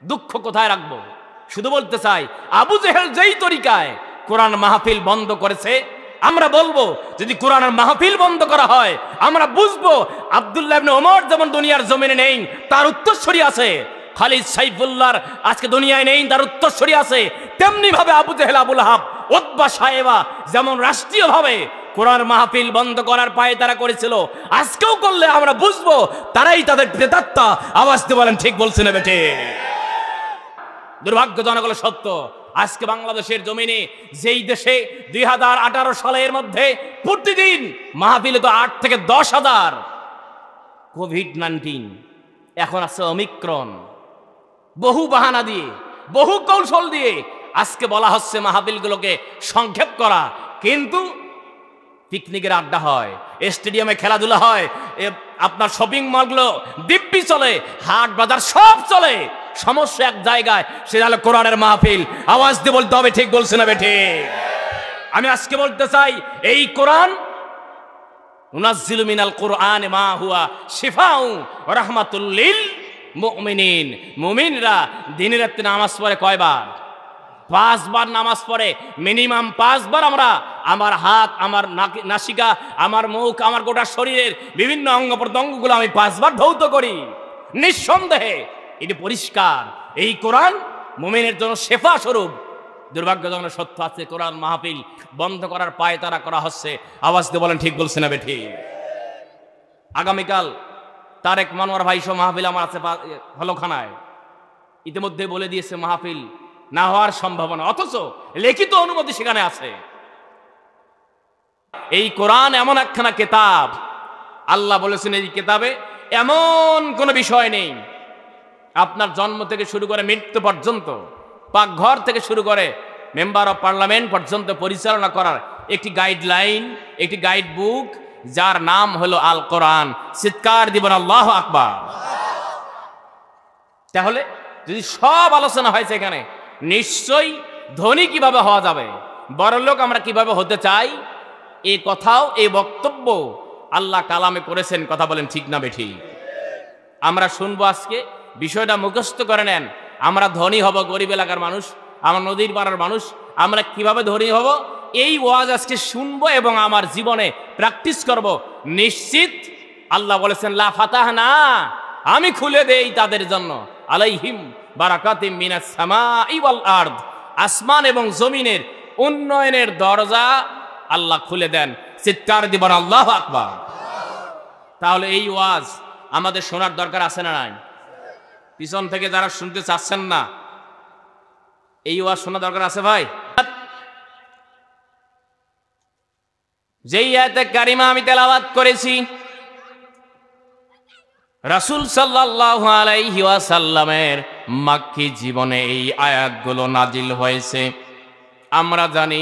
দুঃখ কোথায় রাখবো? শুধু বলতে চাই, আবু জেহেল যেই তরিকায় কোরআন মাহফিল বন্ধ করেছে, আমরা বলবো যদি কোরআনের মাহফিল বন্ধ করা হয়, আমরা বুঝবো আব্দুল্লাহ ইবনে ওমর যেমন দুনিয়ার জমিনে নেই, তার উত্তরসূরি আছে। খালিদ সাইফুল্লাহর আজকে দুনিয়ায় নেই, তার উত্তরসূরি আছে। তেমনি ভাবে আবু জেহেল, আবুল আহাব, উতবা, সায়েবা যেমন রাষ্ট্রীয়ভাবে কোরআন মাহফিল বন্ধ করার পায়ে তারা করেছিল, আজকেও করলে আমরা বুঝবো তারাই তাদের প্রেতাত্মা। আওয়াজ দিয়ে বলেন ঠিক বলছে না বেটে? দুর্ভাগ্যজনক হলো সত্য, আজকে বাংলাদেশের জমিনে যেই দেশে 2018 সালের মধ্যে প্রতিদিন মাহফিলে তো 8 থেকে 10,000, কোভিড-19 এখন আছে ওমিক্রন, বহু বাহানা দিয়ে, বহু কৌশল দিয়ে আজকে বলা হচ্ছে মাহফিলগুলোকে সংক্ষেপ করা, কিন্তু পিকনিকের আড্ডা হয়, স্টেডিয়ামে খেলাধুলা হয়, আপনার শপিং মলগুলো দিব্যি চলে, হাট বাজার সব চলে। সমস্যা এক জায়গায়, সেটা হলো কোরআনের মাহফিল। আওয়াজ দিয়ে বলতে হবে ঠিক বলছে না বেঠে? আমি আজকে বলতে চাই, এই কোরআন নুনাজ্জিলু মিনাল কুরআনি মা হুয়া শিফাউ ওয়া রাহমাতুল লিল মুমিনিন। মুমিনরা দিনে রাতে নামাজ পড়ে কয়বার? 5 বার নামাজ পড়ে, মিনিমাম 5 বার। আমরা আমার হাত, আমার নাসিকা, আমার মুখ, আমার গোটা শরীরের বিভিন্ন অঙ্গ প্রত্যঙ্গগুলো আমি 5 বার ধৌত করি। নিঃসন্দেহে এটি পরিষ্কার, এই কোরআন মুমিনের জন্য শেফা স্বরূপ। দুর্ভাগ্যজনক সত্য আছে, কোরআন মাহফিল বন্ধ করার পায় তারা করা হচ্ছে। আওয়াজ দিয়ে বলেন ঠিক বলছে না বেঠি? আগামীকাল তারেক মনোয়ার ভাই সহ মাহফিল আমার আছে হলখানায়। ইতিমধ্যে বলে দিয়েছে মাহফিল না হওয়ার সম্ভাবনা, অথচ লিখিত অনুমতি সেখানে আছে। এই কোরআন এমন একখানা কিতাব, আল্লাহ বলেছেন এই কিতাবে এমন কোন বিষয় নেই, আপনার জন্ম থেকে শুরু করে মৃত্যু পর্যন্ত, পাকঘর থেকে শুরু করে মেম্বার অফ পার্লামেন্ট পর্যন্ত পরিচালনা করার একটি গাইডলাইন, একটি গাইড বুক, যার নাম হলো আল কোরআন। চিৎকার দিবেন আল্লাহু আকবার। তাহলে যদি সব আলোচনা হয়েছে এখানে, নিশ্চয়ই ধনী কিভাবে হওয়া যাবে, বড়লোক আমরা কিভাবে হতে চাই, এই কথাও, এই বক্তব্য আল্লাহ কালামে করেছেন। কথা বলেন ঠিক না বেঠি? আমরা শুনবো আজকে, বিষয়টা মুখস্থ করে নেন। আমরা ধনী হব, গরিব এলাকার মানুষ, আমার নদীর পাড়ার মানুষ, আমরা কিভাবে ধনী হব, এই ওয়াজ আজকে শুনবো এবং আমার জীবনে প্র্যাকটিস করব। নিশ্চিত আল্লাহ বলেছেন লা ফাতাহনা, আমি খুলে দেই তাদের জন্য, আলাইহিম বারাকাতিম মিনাস সামাই ওয়াল আরদ, আসমান এবং জমিনের উন্নয়নের দরজা আল্লাহ খুলে দেন। চিৎকার দিবেন আল্লাহু আকবার। তাহলে এই ওয়াজ আমাদের শোনার দরকার আছে না নাই? পিছন থেকে যারা শুনতে চাচ্ছেন না, এই ওয়াজ শোনা দরকার আছে ভাই। যেই আয়াতে কারিমা আমি তেলাওয়াত করেছি, রাসূল সাল্লাল্লাহু আলাইহি ওয়াসাল্লামের মাক্কি জীবনে এই আয়াতগুলো নাজিল হয়েছে। আমরা জানি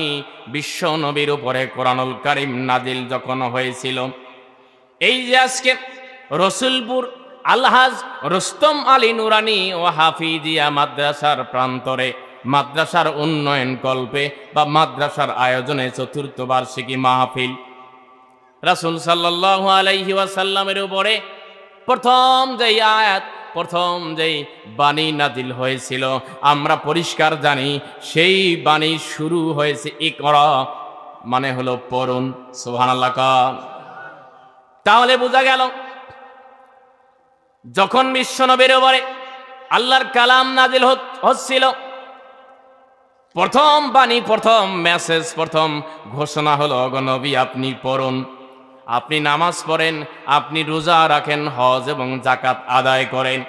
বিশ্ব নবীর উপরে কোরআনুল কারীম নাজিল যখন হয়েছিল, এই যে আজকে রসুলপুর আলহাজ রুস্তম আলী নুরানি ও হাফিজিয়া মাদ্রাসার প্রান্তরে মাদ্রাসার উন্নয়ন কল্পে বা মাদ্রাসার আয়োজনে 4th বার্ষিকী মাহফিল, রাসূল সাল্লাল্লাহু আলাইহি ওয়াসাল্লামের উপরে প্রথম যেই আয়াত, প্রথম যেই বাণী নাজিল হয়েছিল, আমরা পরিষ্কার জানি সেই বাণী শুরু হয়েছে ইকরা, মানে হলো পড়ুন। সুবহানাল্লাহ। তাহলে বোঝা গেল যখন বিশ্বনবীর উপরে আল্লাহর কালাম নাজিল হচ্ছিল, প্রথম বাণী, প্রথম মেসেজ, প্রথম ঘোষণা হলো নবী আপনি পড়ুন, আপনি নামাজ পড়েন, আপনি রোজা রাখেন, হজ এবং যাকাত আদায় করেন।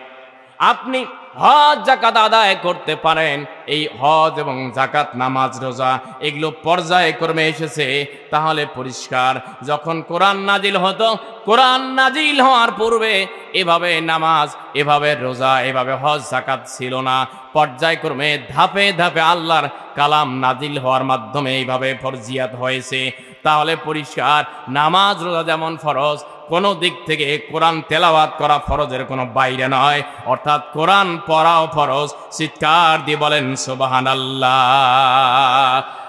আপনি হজ যাকাত আদায় করতে পারেন, এই হজ এবং যাকাত, নামাজ, রোজা এগুলো পর্যায়ক্রমে এসেছে। তাহলে পরিষ্কার, যখন কোরআন নাজিল হতো, কোরআন নাজিল হওয়ার পূর্বে এভাবে নামাজ, এভাবে রোজা, এভাবে হজ যাকাত ছিল না। পর্যায়ক্রমে ধাপে ধাপে আল্লাহর কালাম নাজিল হওয়ার মাধ্যমে এইভাবে ফরজিয়াত হয়েছে। তাহলে পরিষ্কার, নামাজ রোজা যেমন ফরজ, কোনো দিক থেকে কোরআন তেলাওয়াত করা ফরজের কোনো বাইরে নয়, অর্থাৎ কোরআন পড়াও ফরজ। চিৎকার দিয়ে বলেন সুবহানাল্লাহ।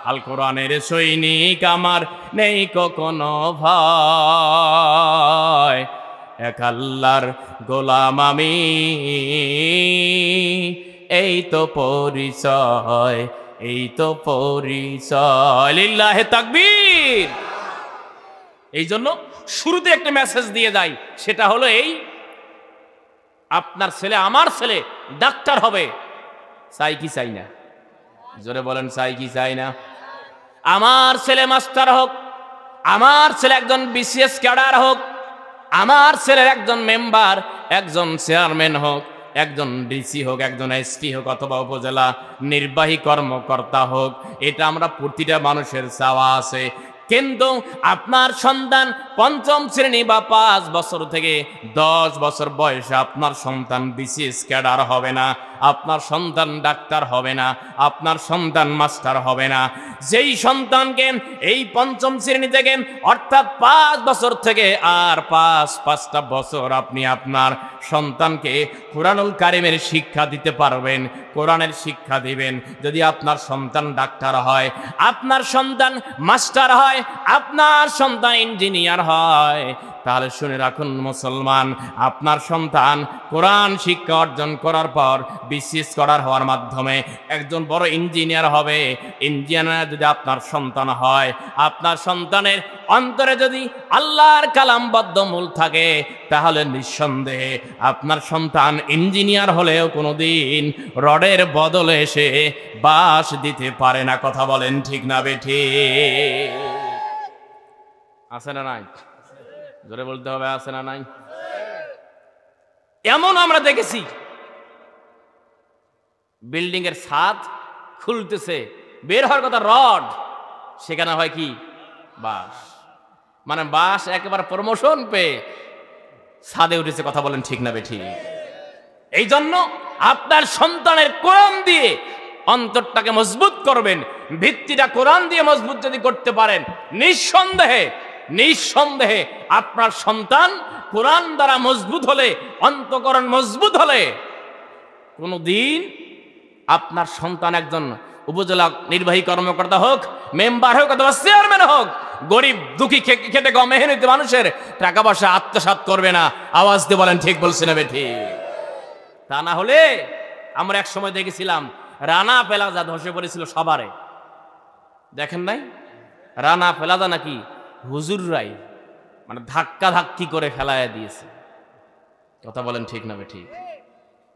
আল কোরআনের সৈনিক আমার, নেই কোনো ভয়, এক আল্লাহর গোলাম আমি, এই তো পরিচয়, এই তো পরিচয়। লিল্লাহে তাকবীর। এই জন্য শুরুতে একটা মেসেজ দিয়ে যাই, সেটা হলো এই, আপনার ছেলে আমার ছেলে ডাক্তার হবে, চাই কি চাই না? জোরে বলেন, চাই কি চাই না? আমার ছেলে মাস্টার হোক, আমার ছেলে একজন বিসিএস ক্যাডার হোক, আমার ছেলের একজন মেম্বার, একজন চেয়ারম্যান হোক, একজন ডিসি হোক, একজন এসপি হোক, অথবা উপজেলা নির্বাহী কর্মকর্তা হোক, এটা আমরা প্রতিটা মানুষের চাওয়া আছে। কিন্তু আপনার সন্তান পঞ্চম শ্রেণী বা 5 বছর থেকে 10 বছর বয়সে আপনার সন্তান বিসিএস ক্যাডার হবে না, আপনার সন্তান ডাক্তার হবে না, আপনার সন্তান মাস্টার হবে না। যেই সন্তানকে এই পঞ্চম শ্রেণী থেকে অর্থাৎ 5 বছর থেকে আর 5টা বছর আপনি আপনার সন্তানকে কুরআনুল কারীমের শিক্ষা দিতে পারবেন, কোরআনের শিক্ষা দিবেন, যদি আপনার সন্তান ডাক্তার হয়, আপনার সন্তান মাস্টার হয়, আপনার সন্তান ইঞ্জিনিয়ার হয়, তাহলে শুনে রাখুন মুসলমান, আপনার সন্তান কোরআন শিক্ষা অর্জন করার পর বিসিএস করার হওয়ার মাধ্যমে একজন বড় ইঞ্জিনিয়ার হবে। ইঞ্জিনিয়ার যদি আপনার সন্তান হয়, আপনার সন্তানের অন্তরে যদি আল্লাহর কালামবদ্ধ মূল থাকে, তাহলে নিঃসন্দেহে আপনার সন্তান ইঞ্জিনিয়ার হলেও কোনোদিন রডের বদলে এসে বাঁশ দিতে পারে না। কথা বলেন ঠিক না বেঠিক? আছে না নাই? জোরে বলতে হবে, আছে না নাই? এমন আমরা দেখেছি বিল্ডিং এর ছাদ খুলতেছে, বের হওয়ার কথা রড, সেখানে হয় কি বাঁশ। মানে বাঁশ একেবারে প্রমোশন পেয়ে ছাদে উঠেছে। কথা বলেন ঠিক না বেঠিক? এই জন্য আপনার সন্তানের কোরআন দিয়ে অন্তরটাকে মজবুত করবেন, ভিত্তিটা কোরআন দিয়ে মজবুত যদি করতে পারেন, নিঃসন্দেহে নিঃসন্দেহে আপনার সন্তান কোরআন দ্বারা মজবুত হলে, অন্তঃকরণ মজবুত হলে, কোনদিন আপনার সন্তান একজন উপজেলা নির্বাহী কর্মকর্তা হোক, মেম্বার হোক, অথবা চেয়ারম্যান হোক, গরিব দুঃখী খেটে খাওয়া মেহনতি মানুষের টাকা পয়সা আত্মসাৎ করবে না। আওয়াজ দিয়ে বলেন ঠিক বলছি না বেঠিক? তা না হলে আমরা এক সময় দেখেছিলাম রানা প্লাজা ধসে পড়েছিল সবারে, দেখেন নাই? রানা প্লাজা নাকি হুজুররাই মানে ধাক্কা ধাক্কি করে ফেলাইয়া দিয়েছে। কথা বলেন ঠিক না বেঠিক?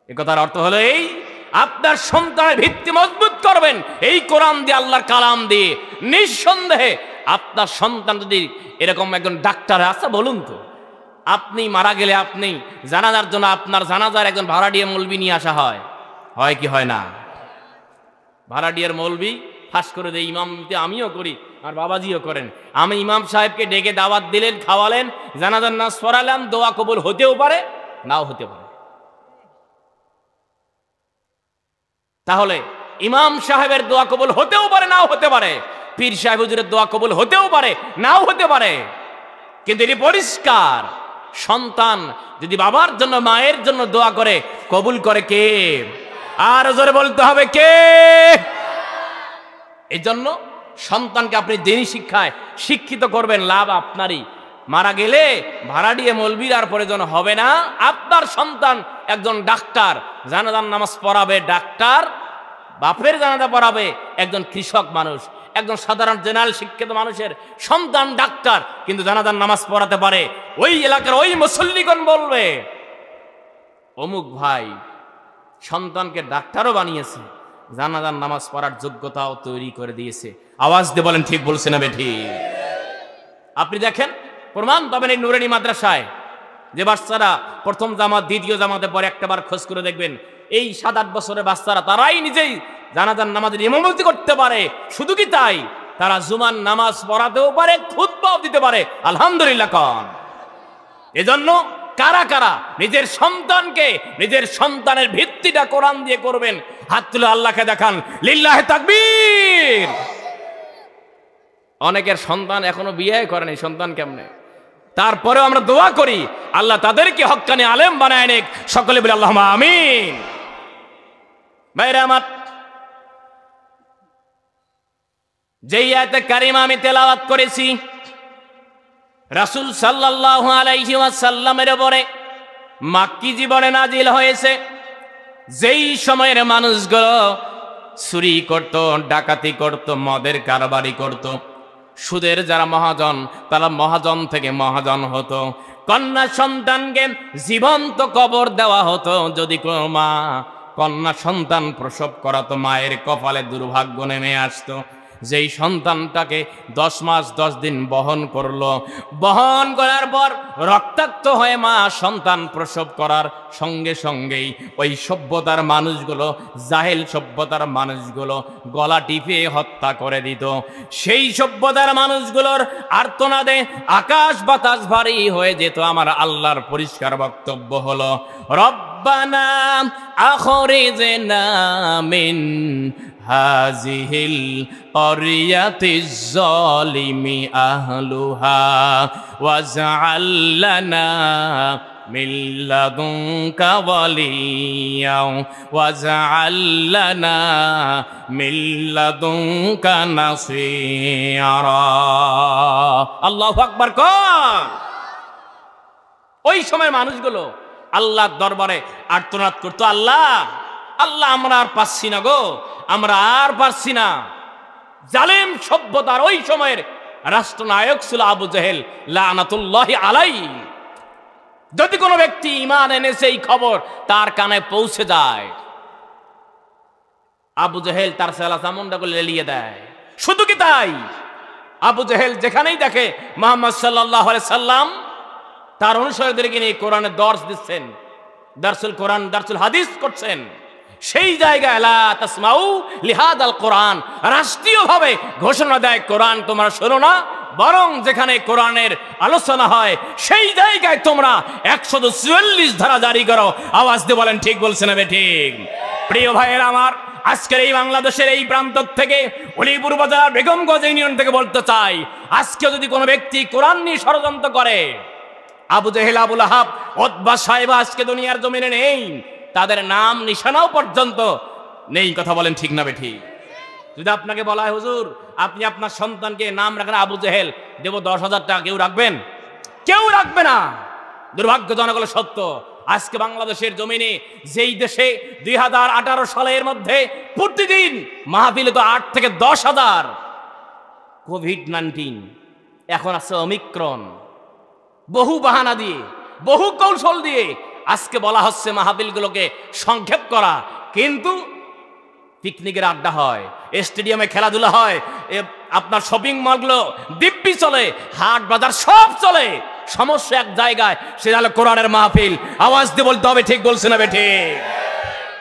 এ কথার অর্থ হলো এই, আপনার সন্তানের ভিত্তি মজবুত করবেন এই কোরআন দিয়ে, আল্লাহর কালাম দিয়ে। নিঃসন্দেহে আপনার সন্তান যদি এরকম একজন ডাক্তার, আচ্ছা বলুন তো, আপনি মারা গেলে আপনি জানাজার জন্য আপনার জানাজার একজন ভাড়াটিয়া মৌলবি নিয়ে আসা হয়, হয় কি হয় না? ভাড়াটিয়ার মৌলবি ফাঁস করে দেয়, ইমামতি আমিও করি, আর বাবাজিও করেন। আমি ইমাম সাহেবকে ডেকে দাওয়াত দিলেন, খাওয়ালেন, জানাজার নামাজ পড়ালাম, দোয়া কবুল হতেও পারে, নাও হতে পারে। তাহলে ইমাম সাহেবের দোয়া কবুল হতেও পারে, নাও হতে পারে। পীর সাহেব হুজুরের দোয়া কবুল হতেও পারে, নাও হতে পারে। কিন্তু এটি পরিষ্কার, সন্তান যদি বাবার জন্য মায়ের জন্য দোয়া করে, কবুল করে কে? আর জোরে বলতে হবে কে? এই জন্য সন্তানকে আপনি দিনী শিক্ষায় শিক্ষিত করবেন, লাভ আপনারই। মারা গেলে ভাড়াটিয়া মৌলবীর আর প্রয়োজন হবে না। আপনার সন্তান একজন ডাক্তার, জানাজার নামাজ পড়াবে ডাক্তার, বাপের জানাজা পড়াবে একজন কৃষক মানুষ, একজন সাধারণ জেনারেল শিক্ষিত মানুষের সন্তান ডাক্তার, কিন্তু জানাজার নামাজ পড়াতে পারে। ওই এলাকার ওই মুসল্লিগণ বলবে, অমুক ভাই সন্তানকে ডাক্তারও বানিয়েছে, জানাজার নামাজ পড়ার যোগ্যতাও তৈরি করে দিয়েছে। আওয়াজ দিয়ে বলেন ঠিক বলছে না বেঠিক? আপনি দেখেন, প্রমাণ পাবেন এই নুরানি মাদ্রাসায় যে বাচ্চারা প্রথম জামাত, দ্বিতীয় জামাতে পরে একটাবার খোঁজ করে দেখবেন, এই 7-8 বছরের বাচ্চারা তারাই নিজেই জানাজার নামাজের ইমামতি করতে পারে। শুধু কি তাই, তারা জুমার নামাজ পড়াতেও পারে, খুতবাও দিতে পারে। আলহামদুলিল্লাহ কন। এজন্য কারা কারা নিজের সন্তানকে, নিজের সন্তানের ভিত্তিটা কোরআন দিয়ে করবেন, হাত তুলে আল্লাহকে দেখান, লিল্লাহে তাকবীর। অনেকের সন্তান এখনো বিয়ে করেনি, সন্তান কেমনে? তারপরেও আমরা দোয়া করি আল্লাহ তাদেরকে হক্কানি আলেম বানায় নেক। সকলে বলে আল্লাহুম্মা আমিন। ভাইরা আমার, যেই আয়াতে কারিমা আমি তেলাওয়াত করেছি, রাসূল সাল্লাল্লাহু আলাইহি ওয়াসাল্লামের উপরে মাক্কি জীবনে নাজিল হয়েছে। যেই সময়ের মানুষগুলো চুরি করত, ডাকাতি করত, মদের কারবারি করত, সুদের যারা মহাজন তারা মহাজন থেকে মহাজন হতো, কন্যা সন্তানকে জীবন্ত কবর দেওয়া হতো। যদি কোনো মা কন্যা সন্তান প্রসব করাতো, মায়ের কপালে দুর্ভাগ্য নেমে আসতো। যেই সন্তানটাকে 10 মাস 10 দিন বহন করলো, বহন করার পর রক্তাক্ত হয়ে মা সন্তান প্রসব করার সঙ্গে সঙ্গেই ওই সভ্যতার মানুষগুলো, জাহেল সভ্যতার মানুষগুলো গলা টিপে হত্যা করে দিত। সেই সভ্যতার মানুষগুলোর আর্তনাদে আকাশ বাতাস ভারী হয়ে যেত। আমার আল্লাহর পরিষ্কার বক্তব্য হলো, রব্বানা আখরিজনা মিন হাযিহিল ক্বরিয়াতিজ যালিমি আহলুহা ওয়াজআল লানা মিন লাদুনকা ওয়ালিয়্যা ওয়াজআল লানা মিন লাদুনকা নাসীরা। আল্লাহু আকবার কর। ওই সময় মানুষগুলো আল্লাহর দরবারে আর্তনাদ করতো, আল্লাহ আল্লাহ আমরা আর পাচ্ছি না গো, আমরা আর পারছি না। জালেম সভ্যতার ওই সময়ের রাষ্ট্রনায়ক ছিল আবু জেহেল লানাতুল্লাহি আলাইহি। যদি কোনো ব্যক্তি ঈমান এনেছে এই খবর তার কানে পৌঁছে যায়, আবু জেহেল তার সেলা চামুন্ডাগুলো লেলিয়ে দেয়। শুধু কি তাই, আবু জেহেল যেখানেই দেখে মুহাম্মদ সাল্লাল্লাহু আলাইহি সাল্লাম তার অনুসারীদেরকে নিয়ে কোরআনের দর্শ দিচ্ছেন, দারসুল কোরআন দারসুল হাদিস করছেন, সেই জায়গায় লা তাসমাউ লিহাদাল কোরআন রাষ্ট্রীয়ভাবে ঘোষণা দেয়, কোরআন তোমরা শোনো না, বরং যেখানে কোরআনের আলোচনা হয় সেই জায়গায় তোমরা 144 ধারা জারি করো। আওয়াজ দিয়ে বলেন ঠিক বলছে না ঠিক? প্রিয় ভাইয়েরা আমার, আজকের এই বাংলাদেশের এই প্রান্ত থেকে উলিপুর বাজার বেগমগঞ্জ ইউনিয়ন থেকে বলতে চাই, আজকে যদি কোনো ব্যক্তি কোরআন নিয়ে ষড়যন্ত্র করে, আবু জেহেল, আবু লাহাব, উতবা, সাইবা আজকে দুনিয়ার জমিনে নেই, তাদের নাম নিশানাও পর্যন্ত নেই। কথা বলেন ঠিক না ঠিক? যদি আপনাকে বলা হয় হুজুর আপনি আপনার সন্তানকে নাম রাখেন আবু জেহেল, দেব 10,000 টাকা, কেউ রাখবেন? কেউ রাখবে না। দুর্ভাগ্যজনক হলো সত্য, আজকে বাংলাদেশের জমিনে যেই দেশে 2018 সালের মধ্যে প্রতিদিন মাহফিলে তো 8 থেকে 10,000, কোভিড-19 এখন আছে ওমিক্রন, বহু বাহানা দিয়ে, বহু কৌশল দিয়ে আজকে বলা হচ্ছে মাহফিলগুলোকে সংক্ষেপ করা, কিন্তু পিকনিকের আড্ডা হয়, স্টেডিয়ামে খেলাধুলা হয়, আপনার শপিং মলগুলো দিব্যি চলে, হাট বাজার সব চলে, সমস্যা এক জায়গায়, সেটা হলো কোরআনের মাহফিল। আওয়াজ দিয়ে বলতে হবে ঠিক বলছে না ঠিক?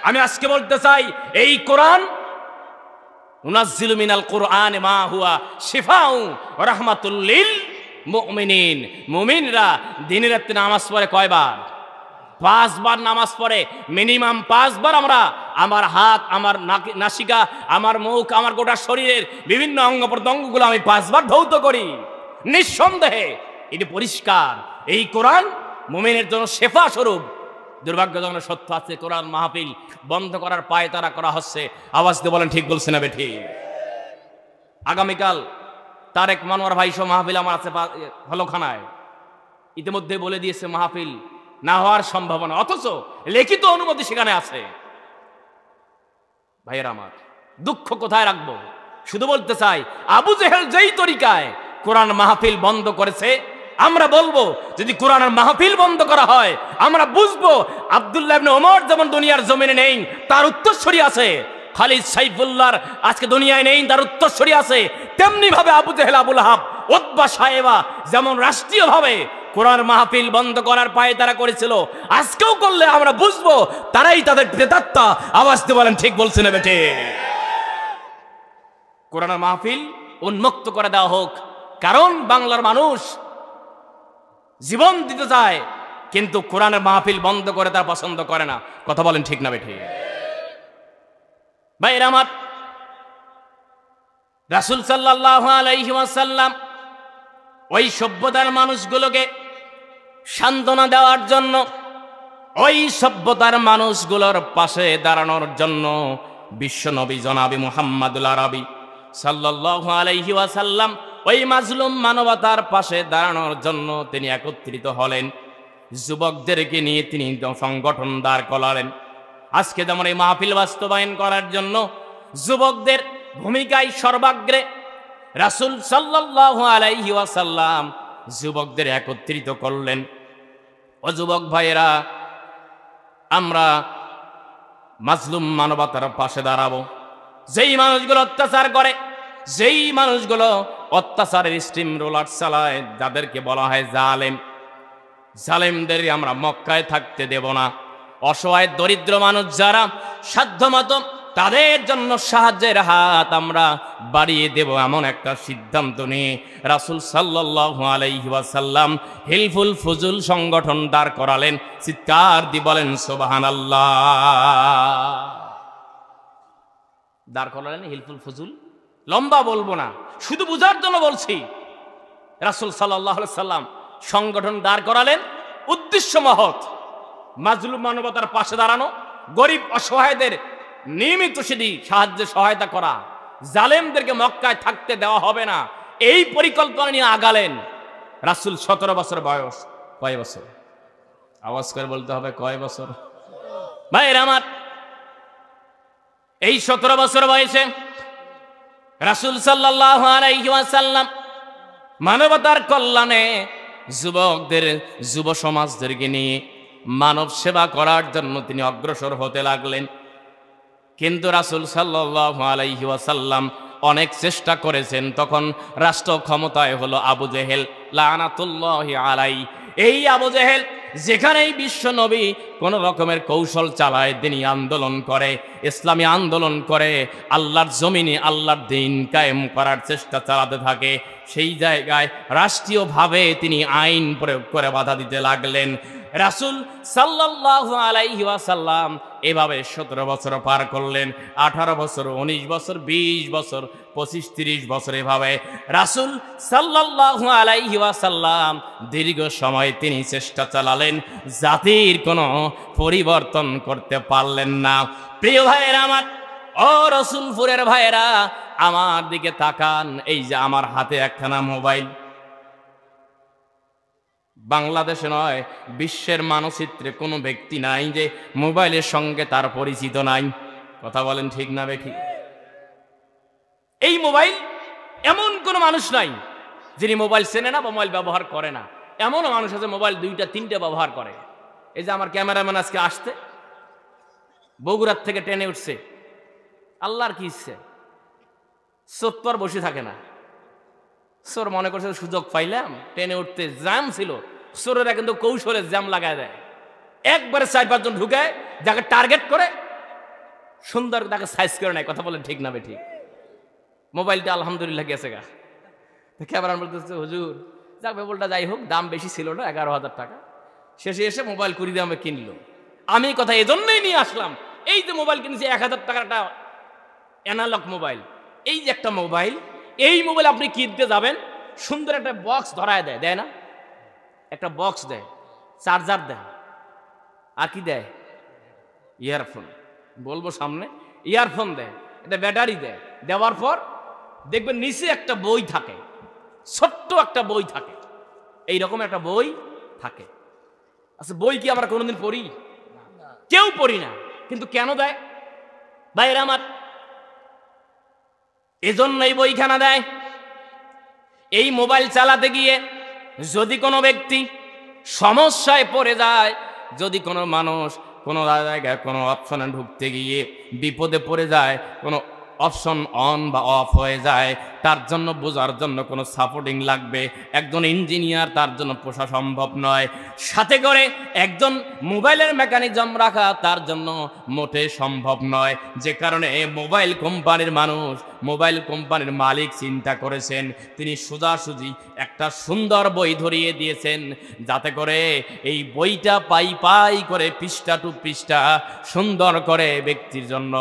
আমি আজকে বলতে চাই, এই কোরআন নুনাজ্জিলু মিনাল কোরআন মা হুয়া শিফাউ ওয়া রাহমাতুল লিল মুমিনিন। মুমিনরা দিনের রাতে নামাজ পড়ে কয়বার? 5 বার নামাজ পড়ে, মিনিমাম 5 বার আমরা আমার হাত, আমার নাসিকা, আমার মুখ, আমার গোটা শরীরের বিভিন্ন অঙ্গ প্রত্যঙ্গগুলো আমি 5 বার ধৌত করি। নিঃসন্দেহে এটি পরিষ্কার, এই কোরআন মুমিনের জন্য শেফা স্বরূপ। দুর্ভাগ্যজনক সত্য আছে, কোরআন মাহফিল বন্ধ করার পায়তারা করা হচ্ছে। আওয়াজ দিয়ে বলেন ঠিক বলছে না বেঠি? আগামীকাল তারেক মনোয়ার ভাই সহ মাহফিল আমার আছে হলখানায়, ইতিমধ্যে বলে দিয়েছে মাহফিল না হওয়ার সম্ভাবনা, অথচ লিখিত অনুমতি সেখানে আছে। ভাইয়েরা আমার, দুঃখ কোথায় রাখবো? শুধু বলতে চাই, আবু জেহেল যেই তরিকায় কোরআন মাহফিল বন্ধ করেছে, আমরা বলবো যদি কোরআনের মাহফিল বন্ধ করা হয়, আমরা বুঝবো আব্দুল্লাহ ইবনে ওমর যেমন দুনিয়ার জমিনে নেই, তার উত্তরসূরি আছে। খালিদ সাইফুল্লাহর আজকে দুনিয়ায় নেই, তার উত্তরসূরি আছে। তেমনি ভাবে আবু জেহেল, আবু লাহাব, উতবা, সাইবা যেমন রাষ্ট্রীয়ভাবে কোরআন মাহফিল বন্ধ করার পায়তারা করেছিল, আজকেও করলে আমরা বুঝবো তারাই তাদের প্রেতাত্মা। আওয়াজ দিয়ে বলেন ঠিক বলছে না বেটে? কোরআনের মাহফিল উন্মুক্ত করে দেওয়া হোক, কারণ বাংলার মানুষ জীবন দিতে চায়, কিন্তু কোরআনের মাহফিল বন্ধ করে তারা পছন্দ করে না। কথা বলেন ঠিক না বেঠি? ভাইরা আমার, রাসূল সাল্লাল্লাহু আলাইহি ওয়াসাল্লাম ওই সভ্যতার মানুষগুলোকে সান্ত্বনা দেওয়ার জন্য, ওই সভ্যতার মানুষগুলোর পাশে দাঁড়ানোর জন্য বিশ্বনবী জনাবি মুহাম্মাদুল আরবি সাল্লাল্লাহু আলাইহি ওয়াসাল্লাম ওই মাজলুম মানবতার পাশে দাঁড়ানোর জন্য তিনি একত্রিত হলেন। যুবকদেরকে নিয়ে তিনি সংগঠন দাঁড় করালেন। আজকে যেমন এই মাহফিল বাস্তবায়ন করার জন্য যুবকদের ভূমিকায় সর্বাগ্রে রাসূল সাল্লাল্লাহু আলাইহি ওয়াসাল্লাম যুবকদের একত্রিত করলেন। ও যুবক ভাইয়েরা, আমরা মাজলুম মানবতার পাশে দাঁড়াবো। যেই মানুষগুলো অত্যাচার করে, যেই মানুষগুলো অত্যাচারের স্টিম রোলার চালায়, যাদেরকে বলা হয় জালেম, জালেমদের আমরা মক্কায় থাকতে দেব না। অসহায় দরিদ্র মানুষ যারা, সাধ্যমতো তাদের জন্য সাহায্যের হাত আমরা বাড়িয়ে দেব, এমন একটা সিদ্ধান্ত নিয়ে রাসূল সাল্লাল্লাহু আলাইহি ওয়াসাল্লাম হিলফুল ফুজুল সংগঠন দাঁড় করালেন। চিৎকার দিয়ে বলেন সুবহানাল্লাহ। দাঁড় করালেন হিলফুল ফুজুল। লম্বা বলবো না, শুধু বুঝার জন্য বলছি। রাসূল সাল্লাল্লাহু আলাইহি সাল্লাম সংগঠন দাঁড় করালেন, উদ্দেশ্য মহৎ, মাজলুম মানবতার পাশে দাঁড়ানো, গরিব অসহায়দের নিয়মিত সেদি সাহায্যে সহায়তা করা, জালেমদেরকে মক্কায় থাকতে দেওয়া হবে না, এই পরিকল্পনা নিয়ে আগালেন। রাসূল 17 বছর বয়স। কয় বছর? আওয়াজ করে বলতে হবে, কয় বছর? ভাইরা আমার, এই 17 বছর বয়সে রাসূল সাল্লাল্লাহু আলাইহি ওয়াসাল্লাম মানবতার কল্যাণে যুবকদের, যুব সমাজদেরকে নিয়ে মানব সেবা করার জন্য তিনি অগ্রসর হতে লাগলেন। কিন্তু রাসূল সাল্লাল্লাহু আলাইহি ওয়াসাল্লাম অনেক চেষ্টা করেছেন। তখন রাষ্ট্র ক্ষমতায় হলো আবু জেহেল লানাতুল্লাহি আলাইহি। এই আবু জেহেল যেখানেই বিশ্ব নবী কোন রকমের কৌশল চালায়, তিনি আন্দোলন করে, ইসলামী আন্দোলন করে, আল্লাহর জমিনে আল্লাহর দ্বীন কায়েম করার চেষ্টা চালাতে থাকে। সেই জায়গায় রাষ্ট্রীয়ভাবে তিনি আইন প্রয়োগ করে বাধা দিতে লাগলেন। রাসূল সাল্লাল্লাহু আলাইহি ওয়াসাল্লাম এভাবে 17 বছর পার করলেন। 18 বছর, 19 বছর, 20 বছর, 25-30 বছর, এভাবে রাসূল সাল্লাল্লাহু আলাইহি ওয়াসাল্লাম দীর্ঘ সময় তিনি চেষ্টা চালালেন, জাতির কোনো পরিবর্তন করতে পারলেন না। প্রিয় ভাইয়েরা আমার, ও রসুলপুরের ভাইয়েরা, আমার দিকে তাকান। এই যে আমার হাতে একখানা মোবাইল, বাংলাদেশে নয়, বিশ্বের মানচিত্রে কোনো ব্যক্তি নাই যে মোবাইলের সঙ্গে তার পরিচিত নাই। কথা বলেন ঠিক না বেঠিক? এই মোবাইল, এমন কোনো মানুষ নাই যিনি মোবাইল চেনে না বা মোবাইল ব্যবহার করে না। এমনও মানুষ আছে মোবাইল 2-3টে ব্যবহার করে। এই যে আমার ক্যামেরাম্যান আজকে আসতে বগুড়ার থেকে ট্রেনে উঠছে, আল্লাহর কি ইচ্ছে, চোর বসে থাকে না। চোর মনে করছে সুযোগ পাইলাম, ট্রেনে উঠতে জ্যাম ছিল, চোরেরা কিন্তু কৌশলে জ্যাম লাগায় দেয়। একবারে 4-5 জন ঢুকায়, যাকে টার্গেট করে সুন্দর তাকে সাইজ করে নেয়। কথা বলেন ঠিক না বেঠিক? মোবাইলটা আলহামদুলিল্লাহ গেছে গা। ক্যামেরাম্যান বলতেছে, হুজুর যাক মোবাইলটা যাই হোক, দাম বেশি ছিল না, 11,000 টাকা। শেষে এসে মোবাইল 20 দামে কিনলো। আমি কথা এজন্যই নিয়ে আসলাম, এই যে মোবাইল কিনেছি 1000 টাকার একটা অ্যানালগ মোবাইল, এই যে একটা মোবাইল, এই মোবাইল আপনি কিনতে যাবেন, সুন্দর একটা বক্স ধরায় দেয়, দেয় না? একটা বক্স দেয়, চার্জার দেয়, আর কি দেয়? ইয়ারফোন। বলবো সামনে, ইয়ারফোন দেয়, এটা ব্যাটারি দেয়। দেওয়ার পর দেখবেন নিচে একটা বই থাকে, ছোট্ট একটা বই থাকে, এইরকম একটা বই থাকে। আচ্ছা, বই কি আমরা কোনোদিন পড়ি? কেউ পড়ি না। কিন্তু কেন দেয় ভাইরা আমার? এজন্য এই বইখানা দেয়। এই মোবাইল চালাতে গিয়ে যদি কোনো ব্যক্তি সমস্যায় পড়ে যায়, যদি কোনো মানুষ কোনো জায়গায় কোনো অপশনে ঢুকতে গিয়ে বিপদে পড়ে যায়, কোনো অপশন অন বা অফ হয়ে যায়, তার জন্য বোঝার জন্য কোনো সাপোর্টিং লাগবে। একজন ইঞ্জিনিয়ার তার জন্য পোষা সম্ভব নয়। সাথে করে একজন মোবাইলের মেকানিজম রাখা তার জন্য মোটে সম্ভব নয়। যে কারণে মোবাইল কোম্পানির মানুষ, মোবাইল কোম্পানির মালিক চিন্তা করেছেন, তিনি সোজাসুজি একটা সুন্দর বই ধরিয়ে দিয়েছেন, যাতে করে এই বইটা পাই পাই করে পৃষ্ঠা টু পৃষ্ঠা সুন্দর করে ব্যক্তির জন্য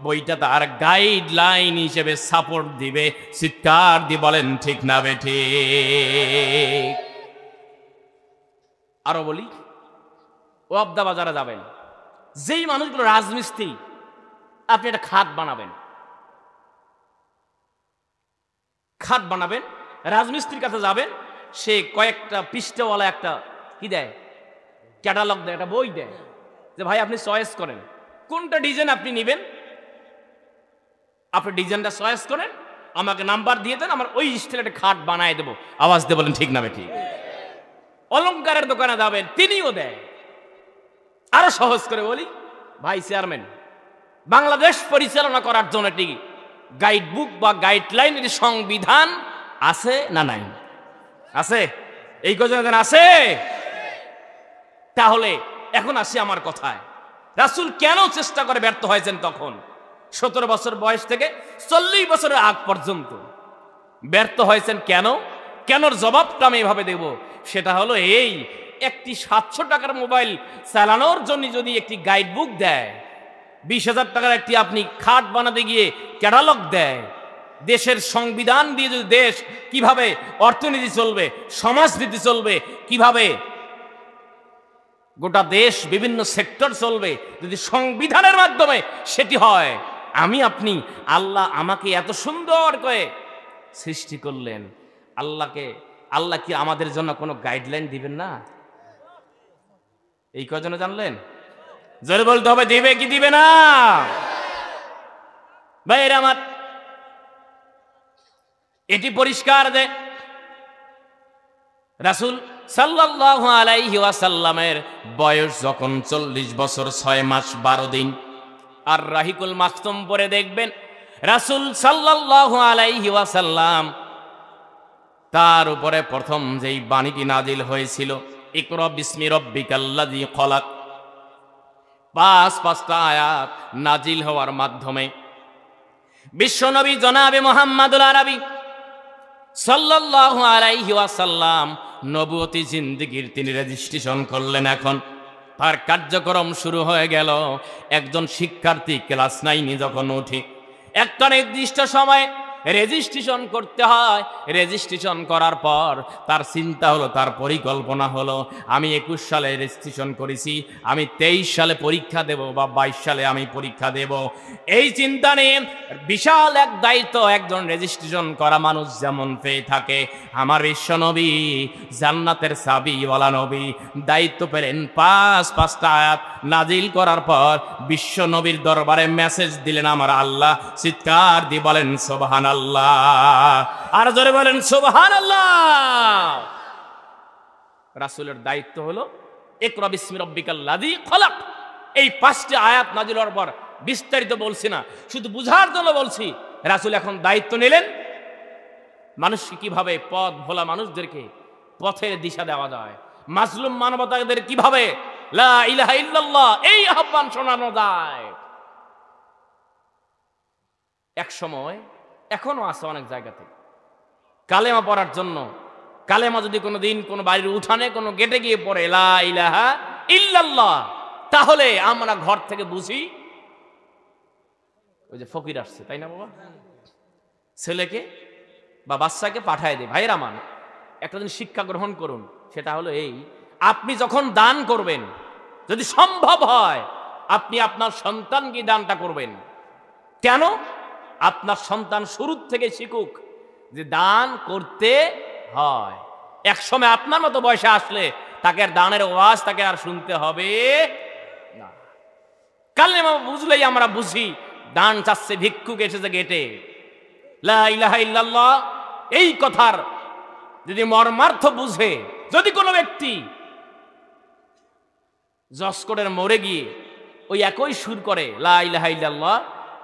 বইটা তার গাইডলাইন হিসেবে সাপোর্ট দিবে। চিৎকার দিয়ে বলেন ঠিক না বেঠিক? আরো বলি, ওয়াবদা বাজারে যাবেন, যেই মানুষগুলো রাজমিস্ত্রি, আপনি একটা খাট বানাবেন, খাট বানাবেন, রাজমিস্ত্রির কাছে যাবেন, সে কয়েকটা পৃষ্ঠাওয়ালা একটা কি দেয়, ক্যাটালগ দেয়, একটা বই দেয়, যে ভাই আপনি চয়েস করেন কোনটা ডিজাইন আপনি নেবেন, আপনি ডিজাইনটা চয়েস করেন, আমাকে নাম্বার দিয়ে দেন, আমার ওই স্টাইলে একটা খাট বানায় দেবো। আওয়াজ দিয়ে বলেন ঠিক না ঠিক? অলংকারের দোকানে যাবেন, তিনিও দেয়। আরো সহজ করে বলি, ভাই চেয়ারম্যান, বাংলাদেশ পরিচালনা করার জন্য একটি গাইড বুক বা গাইডলাইন, এটি সংবিধান আছে না নাই? আছে। এই কজন আছে? তাহলে এখন আসি আমার কথায়, রাসূল কেন চেষ্টা করে ব্যর্থ হয়েছেন তখন? 17 বছর বয়স থেকে 40 বছরের আগ পর্যন্ত ব্যর্থ হয়েছেন কেন? কেনর জবাবটা আমি এভাবে দেব। সেটা হলো এই, একটি 700 টাকার মোবাইল চালানোর জন্য যদি একটি গাইড বুক দেয়, 20,000 টাকার একটি আপনি খাট বানাতে গিয়ে ক্যাটালগ দেয়, দেশের সংবিধান দিয়ে যদি দেশ কিভাবে অর্থনীতি চলবে, সমাজনীতি চলবে, কিভাবে গোটা দেশ বিভিন্ন সেক্টর চলবে, যদি সংবিধানের মাধ্যমে সেটি হয়, আমি আপনি, আল্লাহ আমাকে এত সুন্দর করে সৃষ্টি করলেন, আল্লাহ কি আমাদের জন্য কোনো গাইডলাইন দিবেন না? এই কজনে জানলেন? জোরে বলতে হবে, দিবে কি দিবে না? ভাইরা আমার, এটি পরিষ্কার যে রাসূল সাল্লাল্লাহু আলাইহি ওয়াসাল্লামের বয়স যখন 40 বছর 6 মাস 12 দিন, আর রাহিকুল মাকতুম পরে দেখবেন রাসূল সাল্লাল্লাহু আলাইহি ওয়াসাল্লাম তার উপরে প্রথম যেই বাণীটি নাজিল হয়েছিল, ইকরা বিসমি রাব্বিকাল্লাযী খলাক, পাঁচটা আয়াত নাজিল হওয়ার মাধ্যমে বিশ্বনবী জনাবে মুহাম্মদুল আরবি সাল্লাল্লাহু আলাইহি ওয়াসাল্লাম নবুয়তি জিন্দেগীর তিনি রেজিস্ট্রেশন করলেন। এখন তার কার্যক্রম শুরু হয়ে গেল। একজন শিক্ষার্থী ক্লাস 9 যখন উঠে, একটা নির্দিষ্ট সময়ে রেজিস্ট্রেশন করতে হয়। রেজিস্ট্রেশন করার পর তার চিন্তা হলো, তার পরিকল্পনা হলো, আমি 21 সালে রেজিস্ট্রেশন করেছি, আমি 23 সালে পরীক্ষা দেব বা 22 সালে আমি পরীক্ষা দেব। এই চিন্তা নিয়ে বিশাল এক দায়িত্ব একজন রেজিস্ট্রেশন করা মানুষ যেমন পেয়ে থাকে, আমার বিশ্বনবী জান্নাতের চাবিওয়ালা নবী দায়িত্ব পেলেন পাঁচটা আয়াত নাজিল করার পর বিশ্বনবীর দরবারে মেসেজ দিলেন আমার আল্লাহ। চিৎকার দিয়ে বলেন সুবহানাল্লাহ, আর জোরে বলেন সুবহানাল্লাহ। রাসূলের দায়িত্ব হলো ইকরা বিসমি রাব্বিকাল্লাযী খলাক। এই 5টি আয়াত নাজিল হওয়ার পর বিস্তারিত বলছি না, শুধু বুঝার জন্য বলছি। রাসূল এখন দায়িত্ব নিলেন মানুষকে কিভাবে, পথ ভোলা মানুষদেরকে পথের দিশা দেওয়া যায়, মাজলুম মানবতাদের কিভাবে লা ইলাহা ইল্লাল্লাহ এই আহ্বান শোনানো যায়। এক সময়, এখনো আছে অনেক জায়গাতে, কালেমা পড়ার জন্য, কালেমা যদি কোনো দিন কোনো বাড়ির উঠানে কোনো গেটে গিয়ে পড়ে লা ইলাহা ইল্লাল্লাহ, তাহলে আমরা ঘর থেকে বুঝি ওই যে ফকির আসছে, তাই না বাবা? ছেলেকে বা বাচ্চাকে পাঠায় দেয়। ভাইয়ের আমার, একটা দিন শিক্ষা গ্রহণ করুন, সেটা হলো এই, আপনি যখন দান করবেন, যদি সম্ভব হয় আপনি আপনার সন্তানকে দানটা করবেন। কেন? আপনার সন্তান শুরুর থেকে শিখুক যে দান করতে হয়। এক সময় আপনার মতো বয়সে আসলে তাকে আর দানের ওয়াজ তাকে আর শুনতে হবে না। কালেমা বুঝলেই আমরা বুঝি দান চাচ্ছে, ভিক্ষুক এসেছে গেটে, লা ইলাহা ইল্লাল্লাহ এই কথার যদি মর্মার্থ বুঝে, যদি কোনো ব্যক্তি জসকোটের মোড়ে গিয়ে ওই একই সুর করে লা ইলাহা ইল্লাল্লাহ,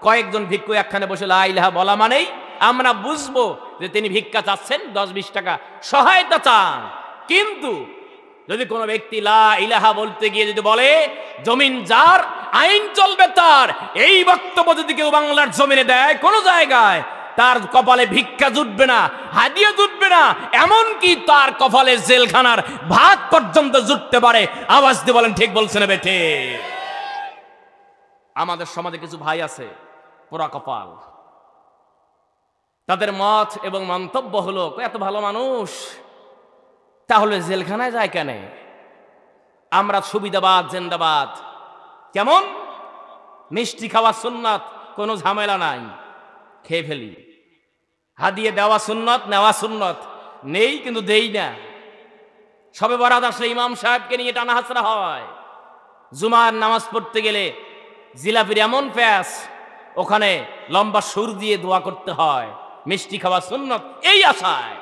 কয়েকজন ভিক্ষু একখানে বসে লা ইলাহা বলা মানেই আমরা বুঝবো যে তিনি ভিক্ষা চাচ্ছেন, 10-20 টাকা সহায়তা চান। কিন্তু যদি কোনো ব্যক্তি লা ইলাহা বলতে গিয়ে যদি বলে জমিন যার, আইন চলবে তার, এই বক্তব্য যদি কেউ বাংলার জমিনে দেয় কোনো জায়গায়, তার কপালে ভিক্ষা জুটবে না, হাদিয়া জুটবে না, এমনকি তার কপালে জেলখানার ভাত পর্যন্ত জুটতে পারে। আওয়াজ দিয়ে বলেন ঠিক বলছেন বেঠে? আমাদের সমাজে কিছু ভাই আছে পোড়া কপাল, তাদের মত এবং মন্তব্য হলো এত ভালো মানুষ, তাহলে জেলখানায় যায় কেন? আমরা সুবিধাবাদ জিন্দাবাদ। কেমন? মিষ্টি খাওয়া সুন্নাত, কোনো ঝামেলা নাই, খেয়ে ফেলি। হাদিয়ে দেওয়া সুন্নত, নেওয়া সুন্নত, নেই কিন্তু দেই না। সবে বরাত আসলে ইমাম সাহেবকে নিয়ে টানা হাসরা হয়। জুমার নামাজ পড়তে গেলে জিলাপির এমন প্যাস, ওখানে লম্বা সুর দিয়ে দোয়া করতে হয়, মিষ্টি খাওয়া সুন্নত, এই আশায়